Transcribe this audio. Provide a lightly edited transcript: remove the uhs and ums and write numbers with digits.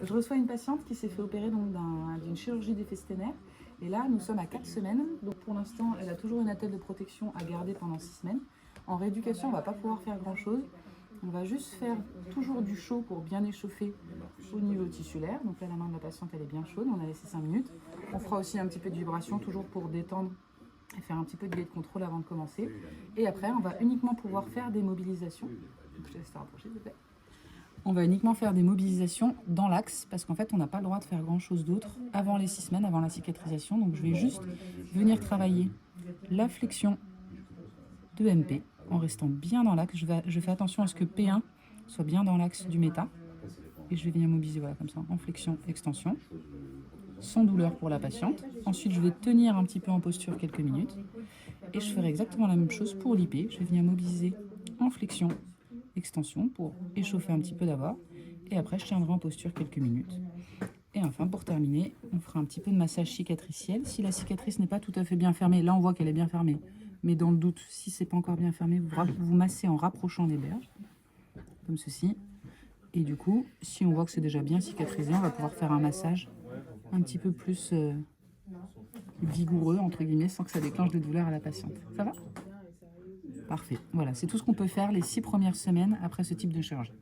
Je reçois une patiente qui s'est fait opérer d'une chirurgie des festénaires. Et là, nous sommes à 4 semaines. Donc pour l'instant, elle a toujours une attelle de protection à garder pendant 6 semaines. En rééducation, on ne va pas pouvoir faire grand-chose. On va juste faire toujours du chaud pour bien échauffer au niveau tissulaire. Donc là, la main de la patiente, elle est bien chaude. On a laissé 5 minutes. On fera aussi un petit peu de vibration, toujours pour détendre et faire un petit peu de biais de contrôle avant de commencer. Et après, on va uniquement pouvoir faire des mobilisations. Donc, je te laisse te rapprocher, s'il te plaît. On va uniquement faire des mobilisations dans l'axe parce qu'en fait, on n'a pas le droit de faire grand-chose d'autre avant les 6 semaines, avant la cicatrisation. Donc, je vais juste venir travailler la flexion de MP en restant bien dans l'axe. Je fais attention à ce que P1 soit bien dans l'axe du méta. Et je vais venir mobiliser, voilà, comme ça, en flexion, extension, sans douleur pour la patiente. Ensuite, je vais tenir un petit peu en posture quelques minutes. Et je ferai exactement la même chose pour l'IP. Je vais venir mobiliser en flexion, extension pour échauffer un petit peu d'abord. Et après, je tiendrai en posture quelques minutes. Et enfin, pour terminer, on fera un petit peu de massage cicatriciel. Si la cicatrice n'est pas tout à fait bien fermée, là on voit qu'elle est bien fermée. Mais dans le doute, si c'est pas encore bien fermé, vous massez en rapprochant les berges, comme ceci. Et du coup, si on voit que c'est déjà bien cicatrisé, on va pouvoir faire un massage un petit peu plus vigoureux, entre guillemets, sans que ça déclenche de douleur à la patiente. Ça va ? Parfait. Voilà, c'est tout ce qu'on peut faire les 6 premières semaines après ce type de chirurgie.